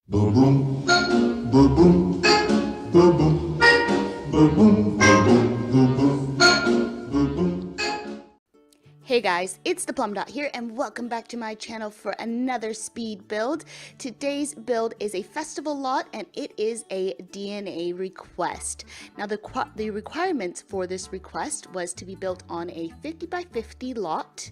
Boom boom, boom boom, boom boom, boom boom, boom boom, boom boom. Hey guys, it's the Plum Dot here and welcome back to my channel for another speed build. Today's build is a festival lot and it is a DNA request. Now the requirements for this request was to be built on a 50 by 50 lot,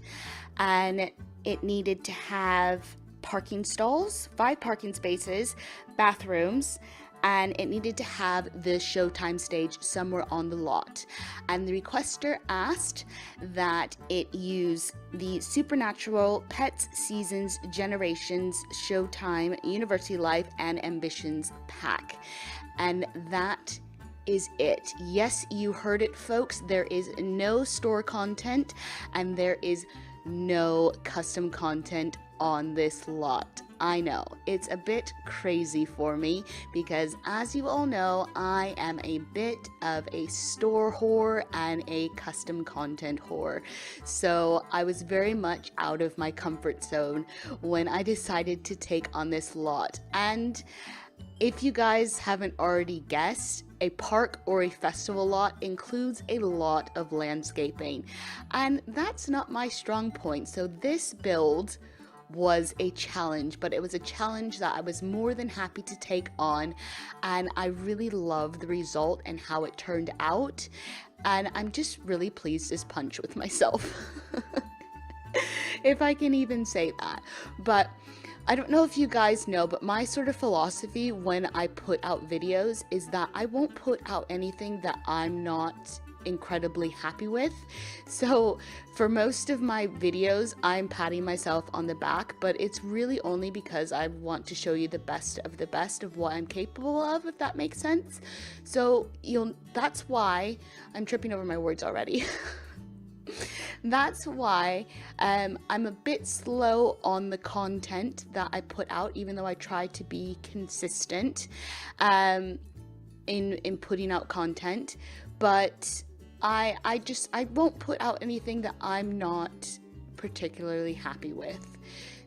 and it needed to have parking stalls, 5 parking spaces, bathrooms, and it needed to have the Showtime stage somewhere on the lot. And the requester asked that it use the Supernatural, Pets, Seasons, Generations, Showtime, University Life, and Ambitions pack. And that is it. Yes, you heard it, folks. There is no store content and there is no custom content on this lot. I know, it's a bit crazy for me because, as you all know, I am a bit of a store whore and a custom content whore. So I was very much out of my comfort zone when I decided to take on this lot. And if you guys haven't already guessed, a park or a festival lot includes a lot of landscaping, and that's not my strong point. So this build was a challenge, but it was a challenge that I was more than happy to take on, and I really love the result and how it turned out, and I'm just really pleased as punch with myself. If I can even say that. But I don't know if you guys know, but my sort of philosophy when I put out videos is that I won't put out anything that I'm not incredibly happy with. So for most of my videos, I'm patting myself on the back, but it's really only because I want to show you the best of what I'm capable of, if that makes sense. So that's why I'm tripping over my words already. That's why I'm a bit slow on the content that I put out, even though I try to be consistent in putting out content. But I won't put out anything that I'm not particularly happy with.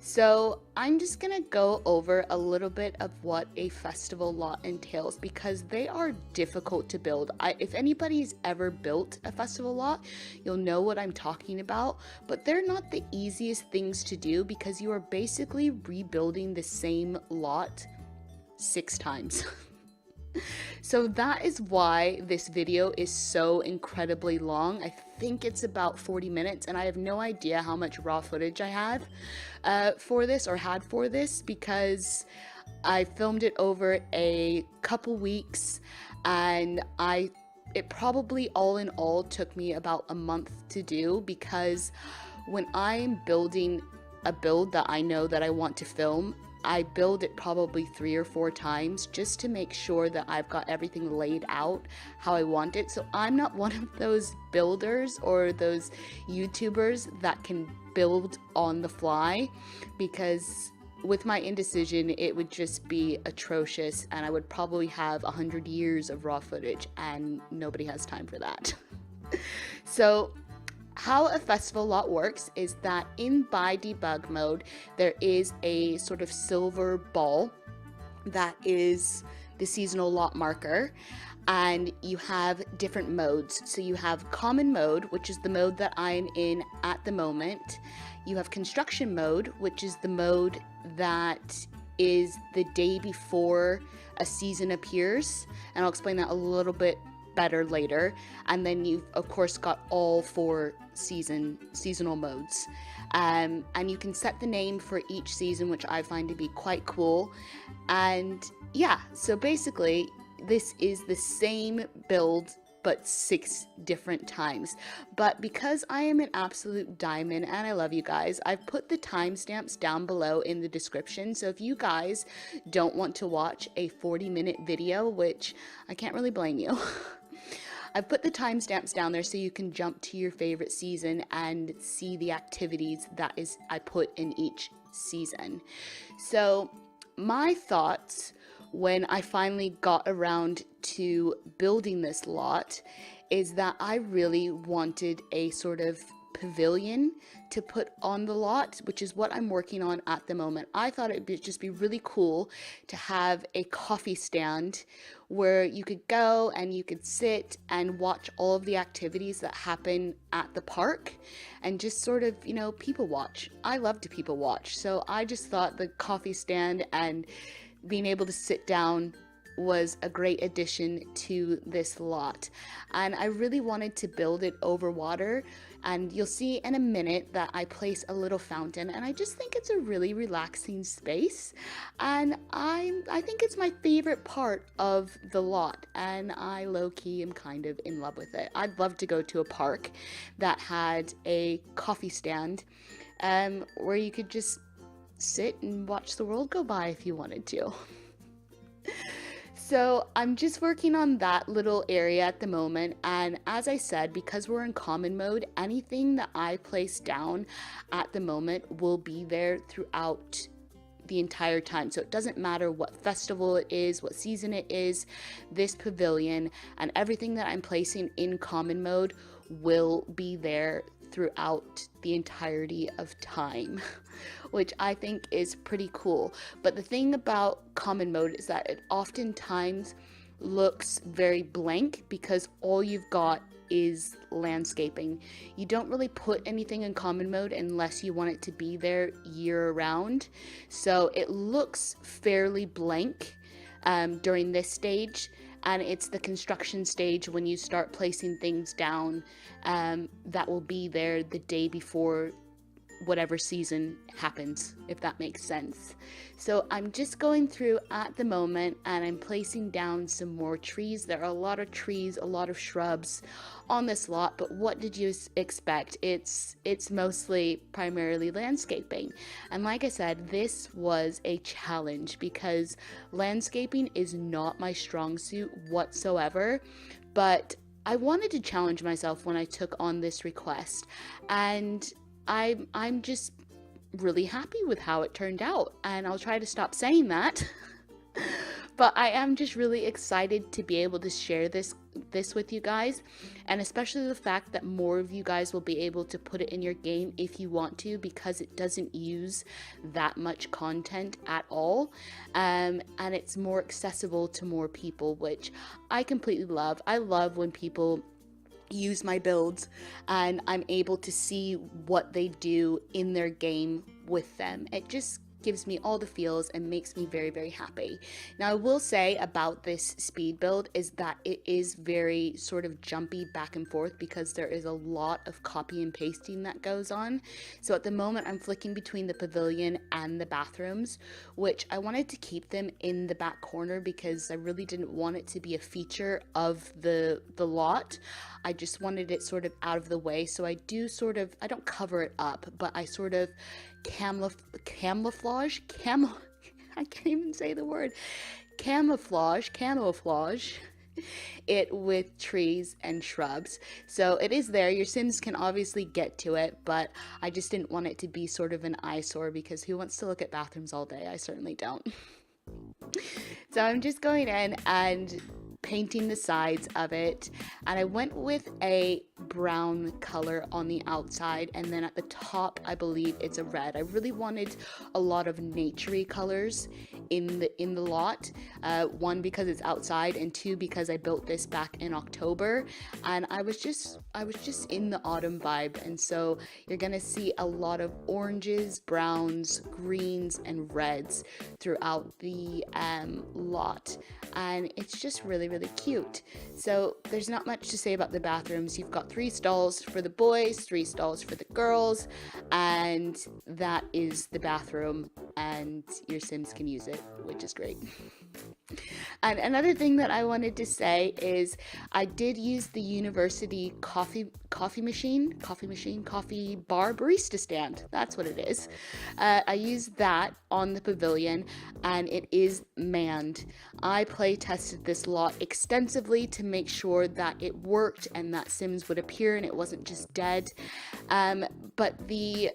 So I'm just gonna go over a little bit of what a festival lot entails because they are difficult to build. If anybody's ever built a festival lot, you'll know what I'm talking about, but they're not the easiest things to do because you are basically rebuilding the same lot 6 times. So that is why this video is so incredibly long. I think it's about 40 minutes and I have no idea how much raw footage I have for this or had for this because I filmed it over a couple weeks and it probably all in all took me about a month to do because when I'm building a build that I know that I want to film, I build it probably 3 or 4 times just to make sure that I've got everything laid out how I want it. So I'm not one of those builders or those YouTubers that can build on the fly, because with my indecision it would just be atrocious and I would probably have 100 years of raw footage and nobody has time for that. So how a festival lot works is that in by debug mode, there is a sort of silver ball that is the seasonal lot marker, and you have different modes. So you have common mode, which is the mode that I'm in at the moment. You have construction mode, which is the mode that is the day before a season appears, and I'll explain that a little bit better later. And then you've of course got all 4 seasonal modes, and you can set the name for each season, which I find to be quite cool. And yeah, so basically this is the same build but 6 different times. But because I am an absolute diamond and I love you guys, I've put the timestamps down below in the description. So if you guys don't want to watch a 40-minute video, which I can't really blame you, I've put the timestamps down there so you can jump to your favorite season and see the activities that I put in each season. So my thoughts when I finally got around to building this lot is that I really wanted a sort of pavilion to put on the lot, which is what I'm working on at the moment. I thought it would just be really cool to have a coffee stand where you could go and you could sit and watch all of the activities that happen at the park and just sort of, people watch. I love to people watch. So I just thought the coffee stand and being able to sit down was a great addition to this lot. And I really wanted to build it over water, and you'll see in a minute that I place a little fountain, and I just think it's a really relaxing space, and I think it's my favorite part of the lot, and I low-key am kind of in love with it. I'd love to go to a park that had a coffee stand where you could just sit and watch the world go by if you wanted to. So I'm just working on that little area at the moment, and as I said, because we're in common mode, anything that I place down at the moment will be there throughout the entire time. So it doesn't matter what festival it is, what season it is, this pavilion and everything that I'm placing in common mode will be there throughout the entirety of time, which I think is pretty cool. But the thing about common mode is that it oftentimes looks very blank because all you've got is landscaping. You don't really put anything in common mode unless you want it to be there year round. So it looks fairly blank during this stage. And it's the construction stage when you start placing things down that will be there the day before whatever season happens, if that makes sense. So I'm just going through at the moment and I'm placing down some more trees. There are a lot of trees, a lot of shrubs on this lot, but what did you expect? It's mostly primarily landscaping. And like I said, this was a challenge because landscaping is not my strong suit whatsoever, but I wanted to challenge myself when I took on this request, and I'm just really happy with how it turned out, and I'll try to stop saying that. But I am just really excited to be able to share this with you guys, and especially the fact that more of you guys will be able to put it in your game if you want to, because it doesn't use that much content at all, and it's more accessible to more people, which I completely love. I love when people use my builds and I'm able to see what they do in their game with them. It just gives me all the feels and makes me very, very happy. Now, I will say about this speed build is that it is very sort of jumpy back and forth because there is a lot of copy and pasting that goes on. So at the moment, I'm flicking between the pavilion and the bathrooms, which I wanted to keep them in the back corner because I really didn't want it to be a feature of the lot. I just wanted it sort of out of the way. So I don't cover it up, but I sort of camouflage I can't even say the word camouflage it with trees and shrubs. So it is there. Your Sims can obviously get to it, but I just didn't want it to be sort of an eyesore because who wants to look at bathrooms all day? I certainly don't. So I'm just going in and painting the sides of it, and I went with a brown color on the outside, and then at the top I believe it's a red. I really wanted a lot of naturey colors in the lot, one because it's outside, and two because I built this back in October and I was just in the autumn vibe, and so you're gonna see a lot of oranges, browns, greens and reds throughout the lot, and it's just really, really cute. So there's not much to say about the bathrooms. You've got 3 stalls for the boys, 3 stalls for the girls, and that is the bathroom, and your Sims can use it, which is great. And another thing that I wanted to say is I did use the university coffee bar barista stand. That's what it is. I used that on the pavilion, and it is manned. I play tested this lot extensively to make sure that it worked and that Sims would appear and it wasn't just dead. But the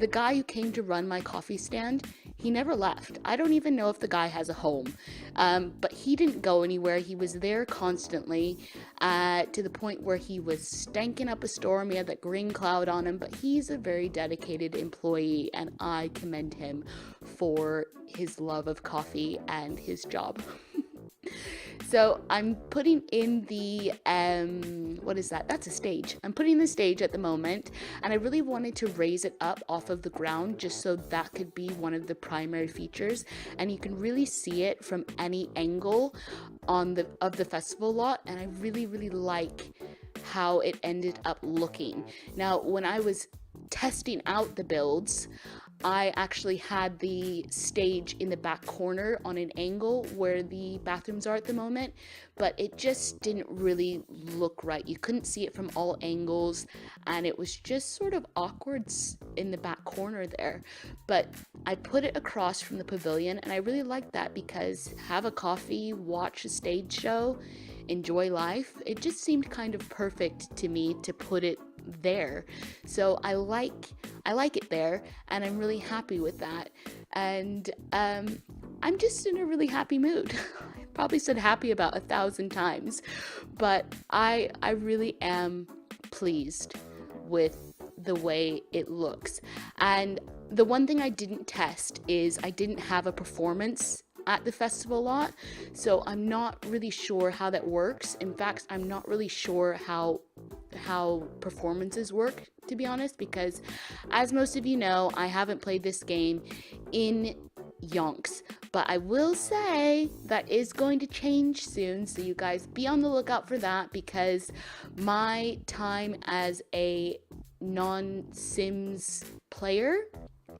guy who came to run my coffee stand, he never left. I don't even know if the guy has a home, but he didn't go anywhere. He was there constantly, to the point where he was stanking up a storm. He had that green cloud on him, but he's a very dedicated employee, and I commend him for his love of coffee and his job. So I'm putting in the, what is that? That's a stage. I'm putting the stage at the moment, and I really wanted to raise it up off of the ground just so that could be one of the primary features, and you can really see it from any angle of the festival lot, and I really, really like how it ended up looking. Now, when I was testing out the builds, I actually had the stage in the back corner on an angle where the bathrooms are at the moment, but it just didn't really look right. You couldn't see it from all angles, and it was just sort of awkward in the back corner there. But I put it across from the pavilion, and I really liked that because have a coffee, watch a stage show, enjoy life. It just seemed kind of perfect to me to put it there. So I like it there, and I'm really happy with that. And I'm just in a really happy mood. I probably said happy about 1,000 times, but I really am pleased with the way it looks. And the one thing I didn't test is I didn't have a performance at the festival lot, so I'm not really sure how that works. In fact, I'm not really sure how performances work, to be honest, because as most of you know, I haven't played this game in yonks, but I will say that is going to change soon, so you guys be on the lookout for that, because my time as a non-Sims player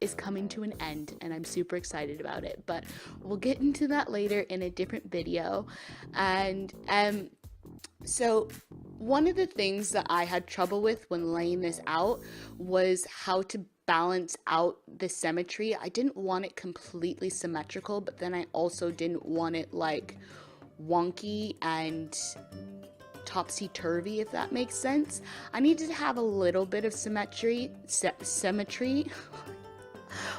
is coming to an end, and I'm super excited about it, but we'll get into that later in a different video. And so one of the things that I had trouble with when laying this out was how to balance out the symmetry. I didn't want it completely symmetrical, but then I also didn't want it like wonky and topsy-turvy, if that makes sense. I needed to have a little bit of symmetry.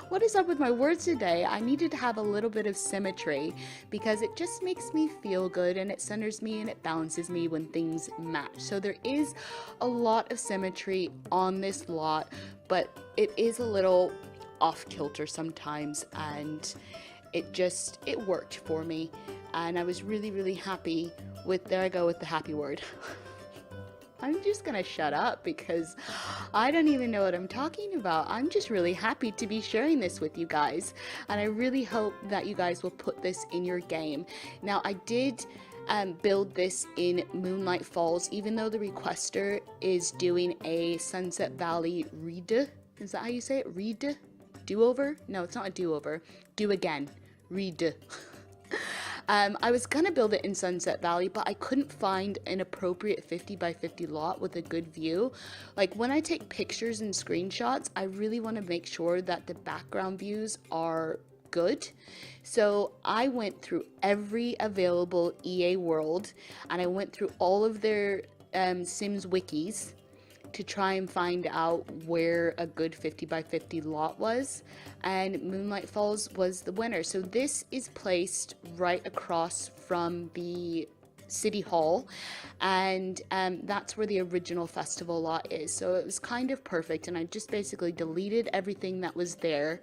What is up with my words today? I needed to have a little bit of symmetry because it just makes me feel good, and it centers me and it balances me when things match. So there is a lot of symmetry on this lot, but it is a little off kilter sometimes, and it worked for me, and I was really, really happy with, there I go with the happy word. I'm just gonna shut up because I don't even know what I'm talking about. I'm just really happy to be sharing this with you guys, and I really hope that you guys will put this in your game. Now, I did build this in Moonlight Falls, even though the requester is doing a Sunset Valley redo. Is that how you say it? Redo? Do-over? No, it's not a do-over. Do again. Redo. I was gonna build it in Sunset Valley, but I couldn't find an appropriate 50 by 50 lot with a good view. Like when I take pictures and screenshots, I really want to make sure that the background views are good. So I went through every available EA world, and I went through all of their Sims wikis to try and find out where a good 50 by 50 lot was, and Moonlight Falls was the winner. So this is placed right across from the City Hall, and that's where the original festival lot is. So it was kind of perfect, and I just basically deleted everything that was there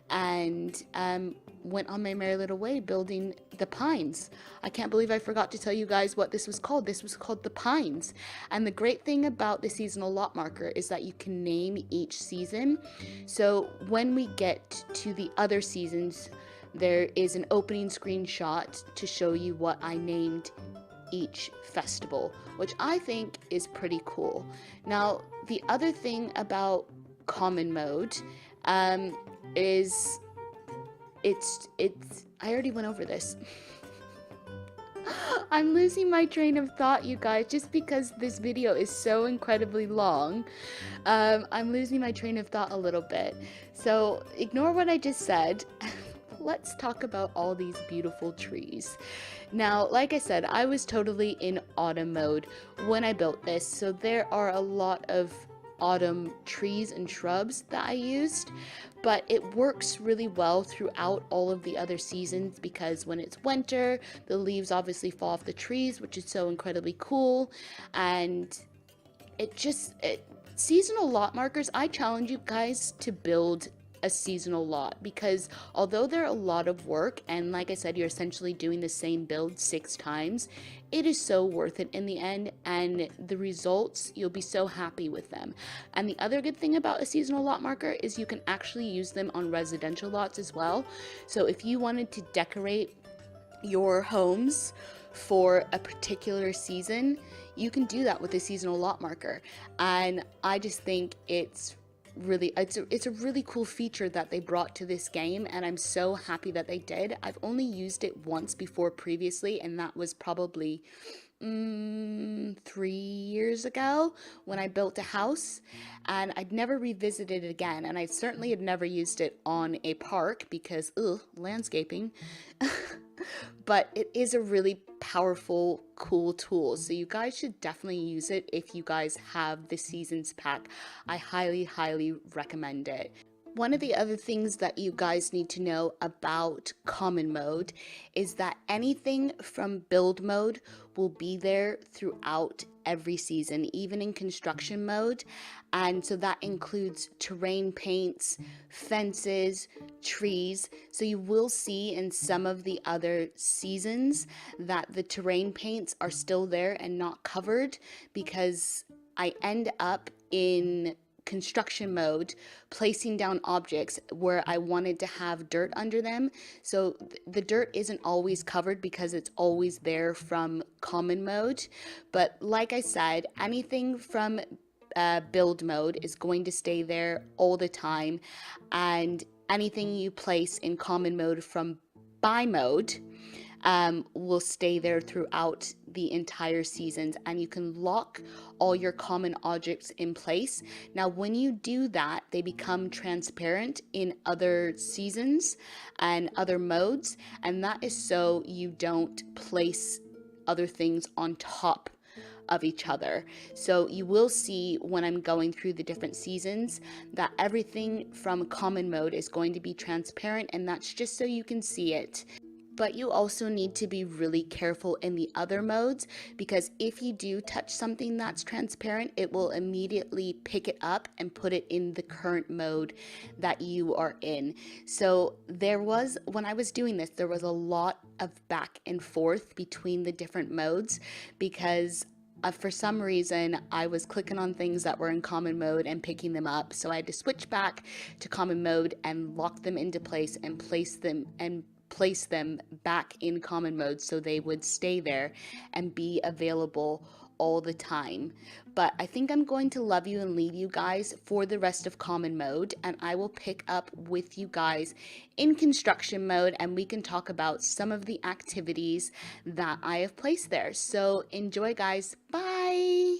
and went on my merry little way building the Pines. I can't believe I forgot to tell you guys what this was called. This was called the Pines. And the great thing about the seasonal lot marker is that you can name each season. So when we get to the other seasons, there is an opening screenshot to show you what I named each festival, which I think is pretty cool. Now, the other thing about common mode is it's I already went over this. I'm losing my train of thought, you guys, just because this video is so incredibly long. I'm losing my train of thought a little bit. So ignore what I just said. Let's talk about all these beautiful trees. Now, like I said, I was totally in autumn mode when I built this, so there are a lot of autumn trees and shrubs that I used, but it works really well throughout all of the other seasons because when it's winter, the leaves obviously fall off the trees, which is so incredibly cool. And seasonal lot markers, I challenge you guys to build a seasonal lot, because although they're a lot of work, and like I said, you're essentially doing the same build 6 times, it is so worth it in the end, and the results, you'll be so happy with them. And the other good thing about a seasonal lot marker is you can actually use them on residential lots as well. So if you wanted to decorate your homes for a particular season, you can do that with a seasonal lot marker. And I just think it's a really cool feature that they brought to this game, and I'm so happy that they did. I've only used it once before previously, and that was probably 3 years ago when I built a house, and I'd never revisited it again. And I certainly had never used it on a park because landscaping. But it is a really powerful, cool tool, so you guys should definitely use it if you guys have the seasons pack. I highly recommend it. One of the other things that you guys need to know about common mode is that anything from build mode will be there throughout every season, even in construction mode. And so that includes terrain paints, fences, trees. So you will see in some of the other seasons that the terrain paints are still there and not covered, because I end up in construction mode placing down objects where I wanted to have dirt under them. So the dirt isn't always covered because it's always there from common mode. But like I said, anything from build mode is going to stay there all the time, and anything you place in common mode from buy mode will stay there throughout the entire seasons, and you can lock all your common objects in place. Now, when you do that, they become transparent in other seasons and other modes, and that is so you don't place other things on top of each other. So you will see when I'm going through the different seasons that everything from common mode is going to be transparent, and that's just so you can see it. But you also need to be really careful in the other modes, because if you do touch something that's transparent, it will immediately pick it up and put it in the current mode that you are in. So when I was doing this, there was a lot of back and forth between the different modes, because for some reason, I was clicking on things that were in common mode and picking them up. So I had to switch back to common mode and lock them into place and place them back in common mode so they would stay there and be available all the time. But I think I'm going to love you and leave you guys for the rest of common mode, and I will pick up with you guys in construction mode, and we can talk about some of the activities that I have placed there. So enjoy, guys. Bye.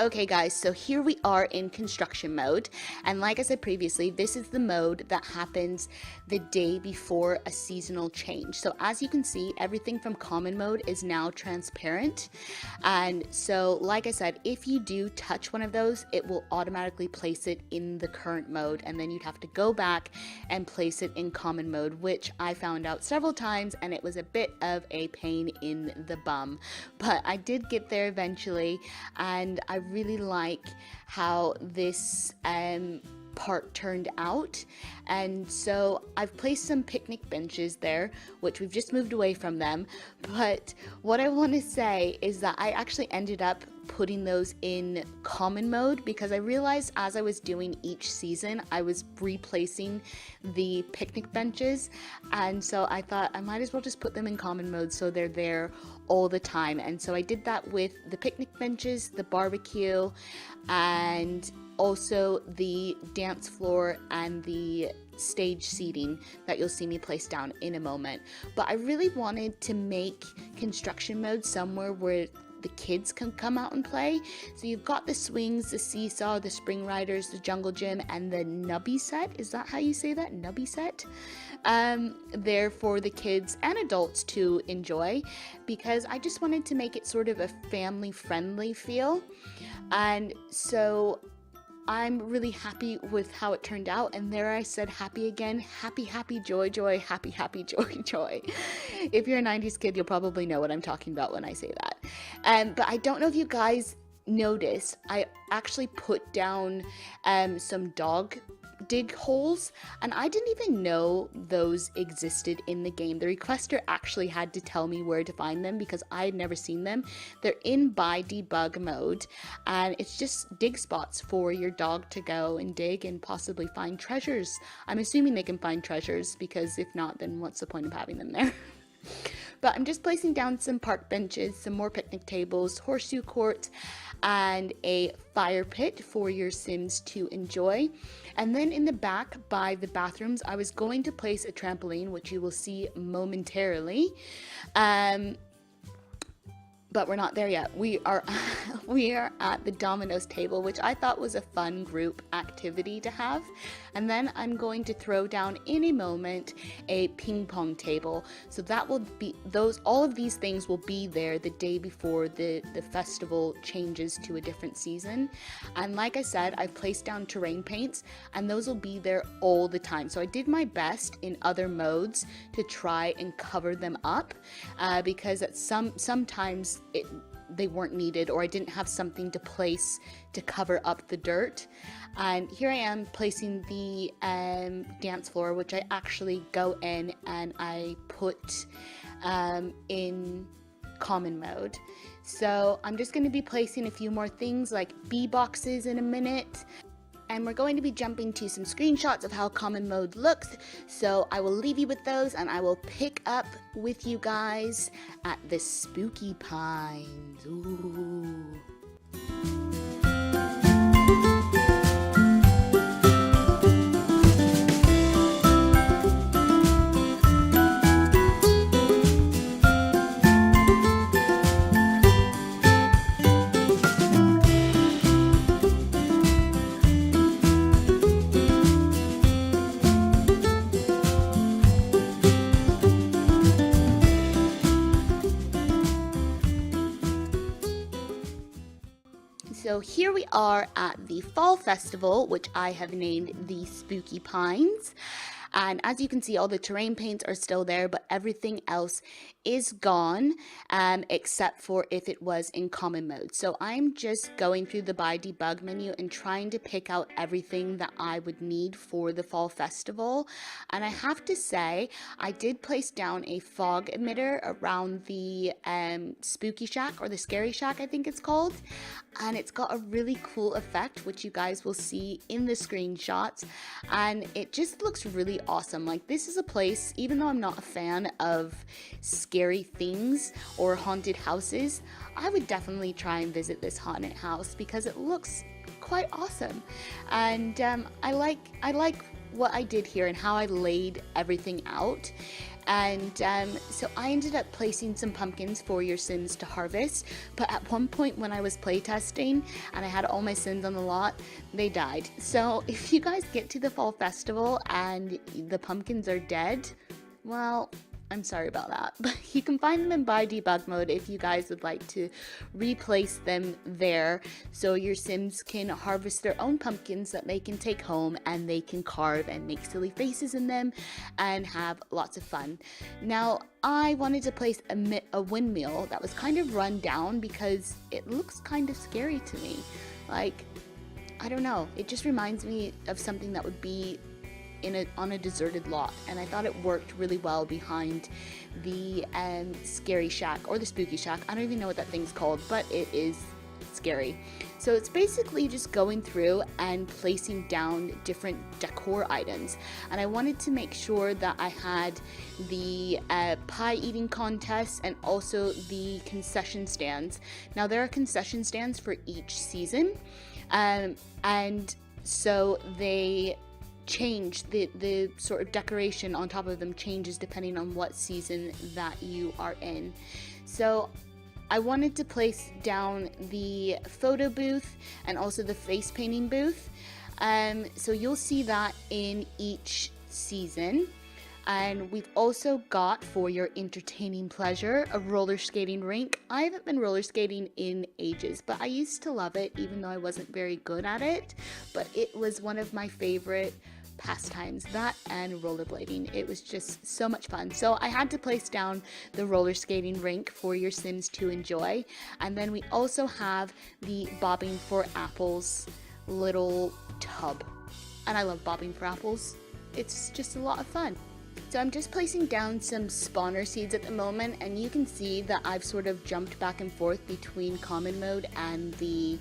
Okay guys, so here we are in construction mode, and like I said previously, this is the mode that happens the day before a seasonal change. So as you can see, everything from common mode is now transparent, and so like I said, if you do touch one of those, it will automatically place it in the current mode, and then you'd have to go back and place it in common mode, which I found out several times, and it was a bit of a pain in the bum, but I did get there eventually, and I really like how this part turned out. And so I've placed some picnic benches there, which we've just moved away from them, but what I want to say is that I actually ended up putting those in common mode because I realized as I was doing each season I was replacing the picnic benches, and so I thought I might as well just put them in common mode so they're there all the time. And so I did that with the picnic benches, the barbecue, and also the dance floor and the stage seating that you'll see me place down in a moment. But I really wanted to make construction mode somewhere where the kids can come out and play. So you've got the swings, the seesaw, the spring riders, the jungle gym, and the Gnubb Set. Is that how you say that? Gnubb Set? There for the kids and adults to enjoy, because I just wanted to make it sort of a family friendly feel. And so I'm really happy with how it turned out, and there I said happy again. Happy, happy, joy, joy, happy, happy, joy, joy. If you're a 90s kid, you'll probably know what I'm talking about when I say that. But I don't know if you guys noticed, I actually put down some dog dig holes, and I didn't even know those existed in the game. The requester actually had to tell me where to find them because I had never seen them. They're in by debug mode, and it's just dig spots for your dog to go and dig and possibly find treasures. I'm assuming they can find treasures, because if not, then what's the point of having them there? But I'm just placing down some park benches, some more picnic tables, horseshoe court, and a fire pit for your Sims to enjoy. And then in the back by the bathrooms, I was going to place a trampoline, which you will see momentarily. But we're not there yet. We are at the Dominoes table, which I thought was a fun group activity to have. And then I'm going to throw down in a moment a ping-pong table. So that will be all of these things will be there the day before the festival changes to a different season. And like I said, I've placed down terrain paints, and those will be there all the time. So I did my best in other modes to try and cover them up, because at sometimes they weren't needed, or I didn't have something to place to cover up the dirt. And here I am placing the dance floor, which I actually go in and I put in common mode. So I'm just going to be placing a few more things like bee boxes in a minute. And we're going to be jumping to some screenshots of how common mode looks. So I will leave you with those, and I will pick up with you guys at the Spooky Pines. Ooh. So here we are at the Fall Festival, which I have named the Spooky Pines. And as you can see, all the terrain paints are still there, but everything else is gone, except for if it was in common mode. So I'm just going through the by debug menu and trying to pick out everything that I would need for the fall festival. And I have to say, I did place down a fog emitter around the spooky shack, or the scary shack, I think it's called. And it's got a really cool effect, which you guys will see in the screenshots. And it just looks really awesome. Like, this is a place, even though I'm not a fan of scary things or haunted houses, I would definitely try and visit this haunted house because it looks quite awesome. And I like what I did here and how I laid everything out. And so I ended up placing some pumpkins for your Sims to harvest, but at one point when I was playtesting and I had all my Sims on the lot, they died. So if you guys get to the fall festival and the pumpkins are dead, well, I'm sorry about that, but you can find them in buy debug mode if you guys would like to replace them there, so your Sims can harvest their own pumpkins that they can take home and they can carve and make silly faces in them and have lots of fun. Now, I wanted to place a windmill that was kind of run down because it looks kind of scary to me. Like, I don't know, it just reminds me of something that would be on a deserted lot, and I thought it worked really well behind the scary shack, or the spooky shack. I don't even know what that thing's called, but it is scary. So it's basically just going through and placing down different decor items, and I wanted to make sure that I had the pie eating contest and also the concession stands. Now there are concession stands for each season, and so they change, the sort of decoration on top of them changes depending on what season that you are in. So I wanted to place down the photo booth and also the face painting booth. So you'll see that in each season. And we've also got, for your entertaining pleasure, a roller skating rink. I haven't been roller skating in ages, but I used to love it, even though I wasn't very good at it. But it was one of my favorite pastimes, that and rollerblading. It was just so much fun. So I had to place down the roller skating rink for your Sims to enjoy. And then we also have the bobbing for apples little tub. And I love bobbing for apples. It's just a lot of fun. So I'm just placing down some spawner seeds at the moment, and you can see that I've sort of jumped back and forth between common mode and the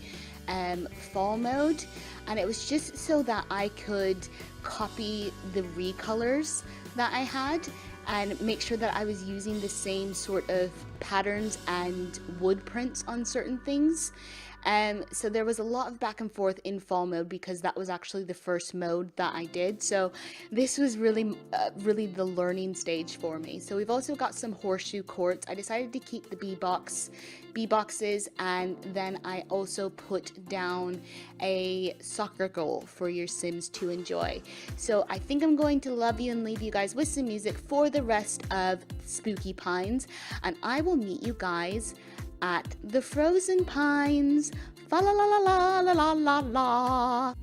fall mode, and it was just so that I could copy the recolors that I had and make sure that I was using the same sort of patterns and wood prints on certain things. So there was a lot of back and forth in fall mode because that was actually the first mode that I did. So this was really the learning stage for me. So we've also got some horseshoe courts. I decided to keep the bee boxes, and then I also put down a soccer goal for your Sims to enjoy. So I think I'm going to love you and leave you guys with some music for the rest of Spooky Pines, and I will meet you guys at the Frozen Pines. Fa la la la la la la la.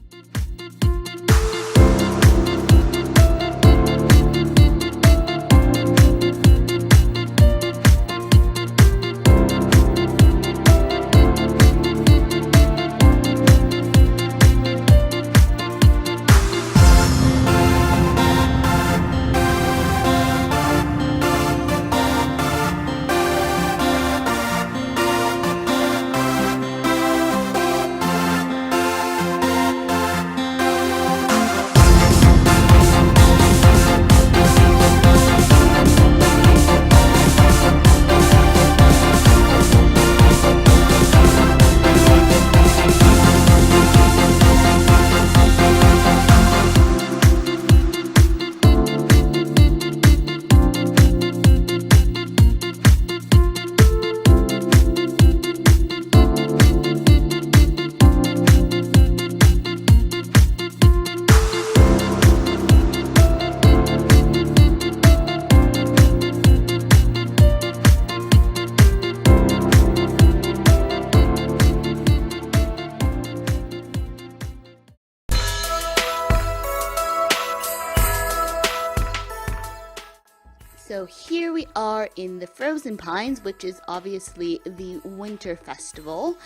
So here we are in the Frozen Pines, which is obviously the winter festival,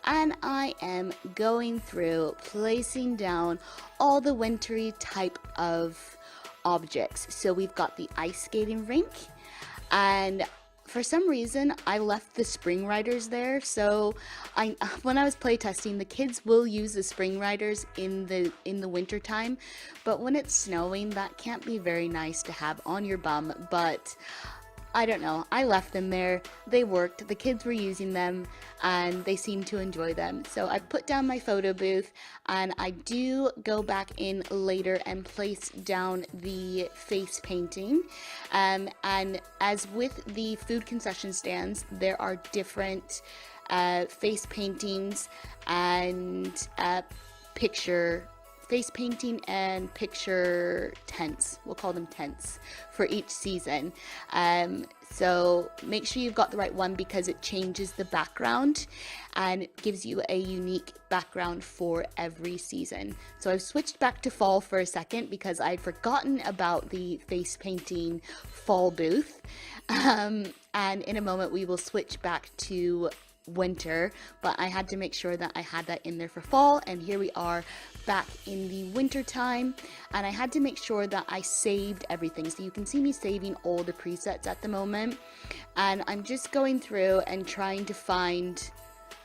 and I am going through placing down all the wintry type of objects. So we've got the ice skating rink, and for some reason I left the spring riders there. So when I was playtesting, the kids will use the spring riders in the winter time, but when it's snowing, that can't be very nice to have on your bum. But I don't know, I left them there, they worked, the kids were using them, and they seemed to enjoy them. So I put down my photo booth, and I do go back in later and place down the face painting. And as with the food concession stands, there are different face paintings and face painting and picture tents. We'll call them tents for each season. So make sure you've got the right one because it changes the background and gives you a unique background for every season. So I've switched back to fall for a second because I'd forgotten about the face painting fall booth. And in a moment we will switch back to winter, but I had to make sure that I had that in there for fall, and here we are back in the winter time, and I had to make sure that I saved everything. So you can see me saving all the presets at the moment, and I'm just going through and trying to find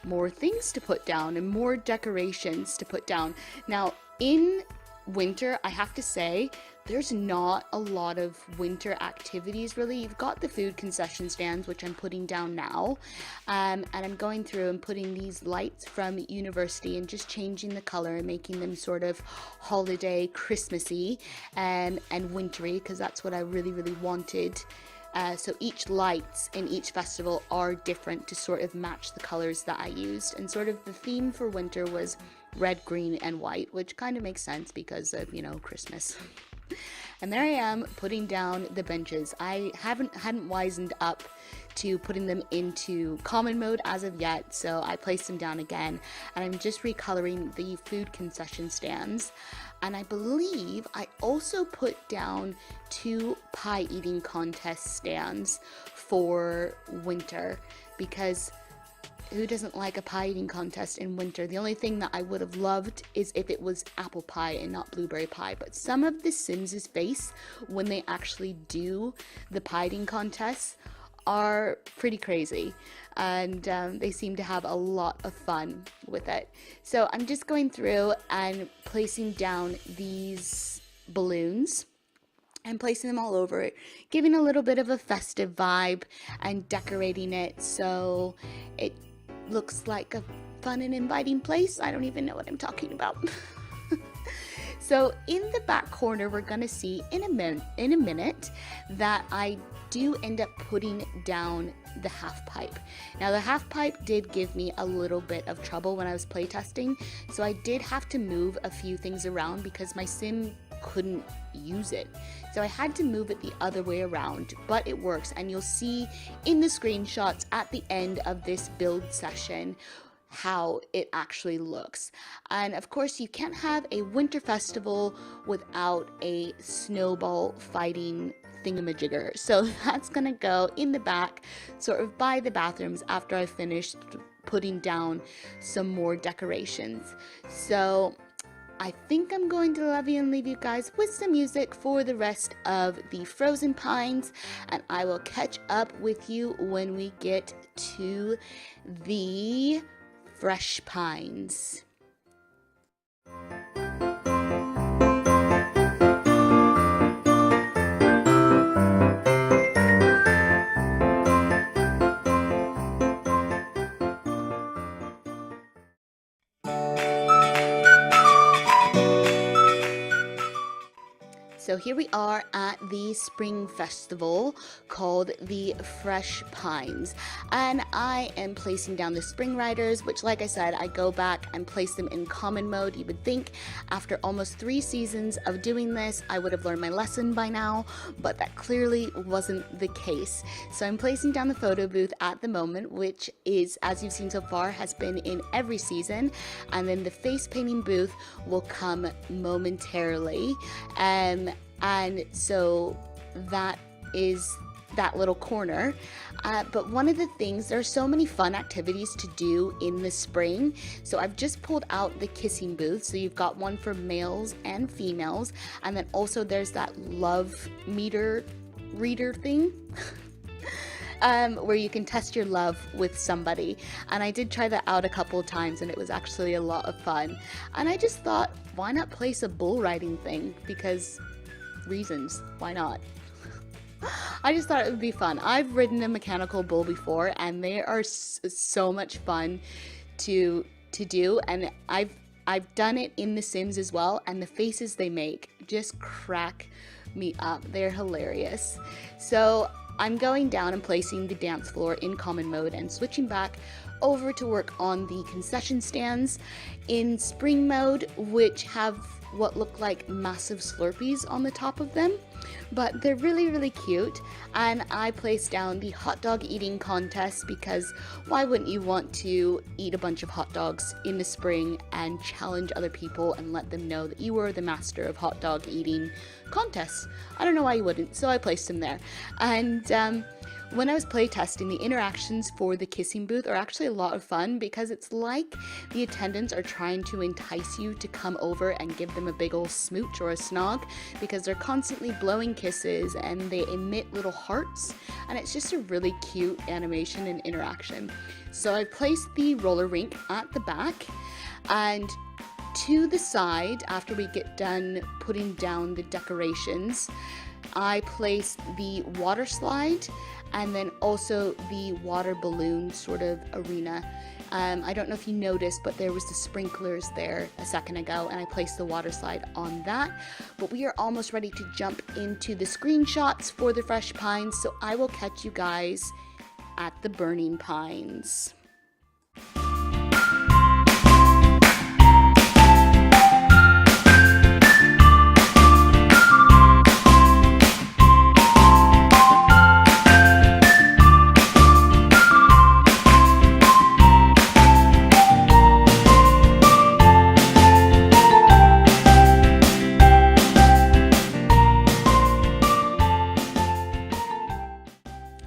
more things to put down and more decorations to put down. Now in winter, I have to say, there's not a lot of winter activities really. You've got the food concession stands, which I'm putting down now, and I'm going through and putting these lights from university and just changing the color and making them sort of holiday Christmassy and wintry, because that's what I really wanted. So each lights in each festival are different to sort of match the colors that I used, and sort of the theme for winter was red, green, and white, which kind of makes sense because of, you know, Christmas. And there I am putting down the benches. I hadn't wisened up to putting them into common mode as of yet, so I placed them down again, and I'm just recoloring the food concession stands. And I believe I also put down 2 pie eating contest stands for winter, because who doesn't like a pie eating contest in winter? The only thing that I would have loved is if it was apple pie and not blueberry pie. But some of the Sims' face when they actually do the pie eating contests are pretty crazy, and they seem to have a lot of fun with it. So I'm just going through and placing down these balloons and placing them all over it, giving a little bit of a festive vibe and decorating it so it looks like a fun and inviting place. I don't even know what I'm talking about. So in the back corner, we're gonna see in a minute that I do end up putting down the half pipe. Now the half pipe did give me a little bit of trouble when I was playtesting, so I did have to move a few things around because my sim couldn't use it. So I had to move it the other way around, but it works, and you'll see in the screenshots at the end of this build session how it actually looks. And of course you can't have a winter festival without a snowball fighting thingamajigger, so that's gonna go in the back sort of by the bathrooms after I finished putting down some more decorations. So I think I'm going to love you and leave you guys with some music for the rest of the Frozen Pines, and I will catch up with you when we get to the Fresh Pines. So here we are at the spring festival called the Fresh Pines, and I am placing down the spring riders, which, like I said, I go back and place them in common mode. You would think after almost 3 seasons of doing this I would have learned my lesson by now, but that clearly wasn't the case. So I'm placing down the photo booth at the moment, which is, as you've seen so far, has been in every season, and then the face painting booth will come momentarily. And so that is that little corner. But one of the things, there are so many fun activities to do in the spring. So I've just pulled out the kissing booth. So you've got one for males and females. And then also there's that love meter reader thing. Where you can test your love with somebody. And I did try that out a couple of times, and it was actually a lot of fun. And I just thought, why not place a bull riding thing? Because reasons, why not? I just thought it would be fun. I've ridden a mechanical bull before, and they are so much fun to do, and I've done it in The Sims as well, and the faces they make just crack me up. They're hilarious. So I'm going down and placing the dance floor in common mode and switching back over to work on the concession stands in spring mode, which have what look like massive Slurpees on the top of them, but they're really cute. And I placed down the hot dog eating contest because why wouldn't you want to eat a bunch of hot dogs in the spring and challenge other people and let them know that you were the master of hot dog eating contests? I don't know why you wouldn't, so I placed them there. And when I was playtesting, the interactions for the kissing booth are actually a lot of fun because it's like the attendants are trying to entice you to come over and give them a big old smooch or a snog, because they're constantly blowing kisses and they emit little hearts, and it's just a really cute animation and interaction. So I placed the roller rink at the back, and to the side, after we get done putting down the decorations, I placed the water slide and then also the water balloon sort of arena. I don't know if you noticed, but there was the sprinklers there a second ago, and I placed the water slide on that. But we are almost ready to jump into the screenshots for the Fresh Pines, so I will catch you guys at the Burning Pines.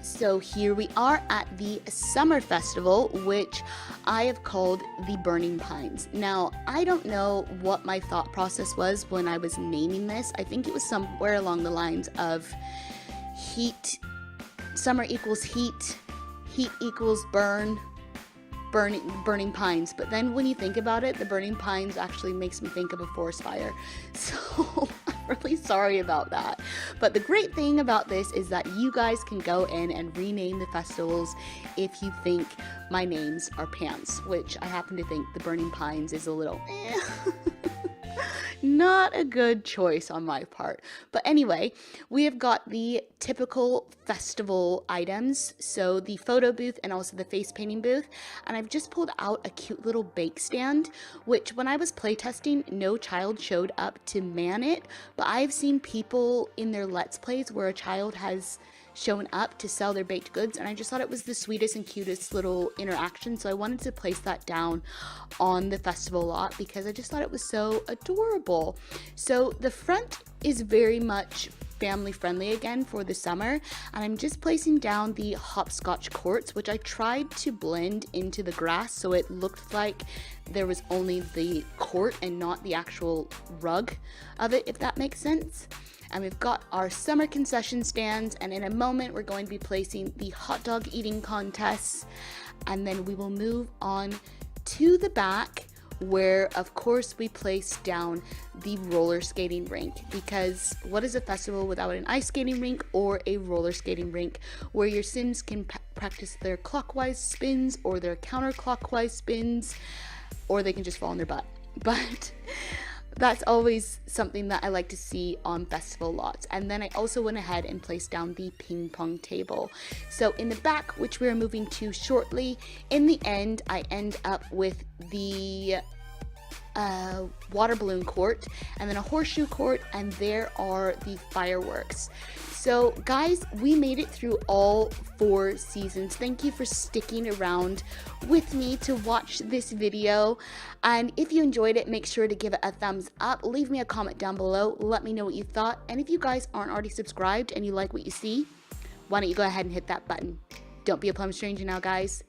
So here we are at the Summer Festival, which I have called the Burning Pines. Now, I don't know what my thought process was when I was naming this. I think it was somewhere along the lines of heat, summer equals heat equals burning pines. But then when you think about it, the burning pines actually makes me think of a forest fire. So I'm really sorry about that. But the great thing about this is that you guys can go in and rename the festivals if you think my names are pants, which I happen to think the burning pines is a little not a good choice on my part. But anyway, we have got the typical festival items, so the photo booth and also the face painting booth, and I've just pulled out a cute little bake stand, which when I was playtesting, no child showed up to man it, but I've seen people in their Let's Plays where a child has shown up to sell their baked goods, and I just thought it was the sweetest and cutest little interaction, so I wanted to place that down on the festival lot because I just thought it was so adorable. So the front is very much family friendly again for the summer, and I'm just placing down the hopscotch courts, which I tried to blend into the grass so it looked like there was only the court and not the actual rug of it, if that makes sense. And we've got our summer concession stands, and in a moment we're going to be placing the hot dog eating contests, and then we will move on to the back where of course we place down the roller skating rink, because what is a festival without an ice skating rink or a roller skating rink where your Sims can practice their clockwise spins or their counterclockwise spins, or they can just fall on their butt. But that's always something that I like to see on festival lots. And then I also went ahead and placed down the ping pong table. So in the back, which we're moving to shortly, in the end, I end up with the water balloon court and then a horseshoe court, and there are the fireworks. So guys, we made it through all 4 seasons. Thank you for sticking around with me to watch this video, and if you enjoyed it, make sure to give it a thumbs up, leave me a comment down below, let me know what you thought, and if you guys aren't already subscribed and you like what you see, why don't you go ahead and hit that button. Don't be a plum stranger now, guys.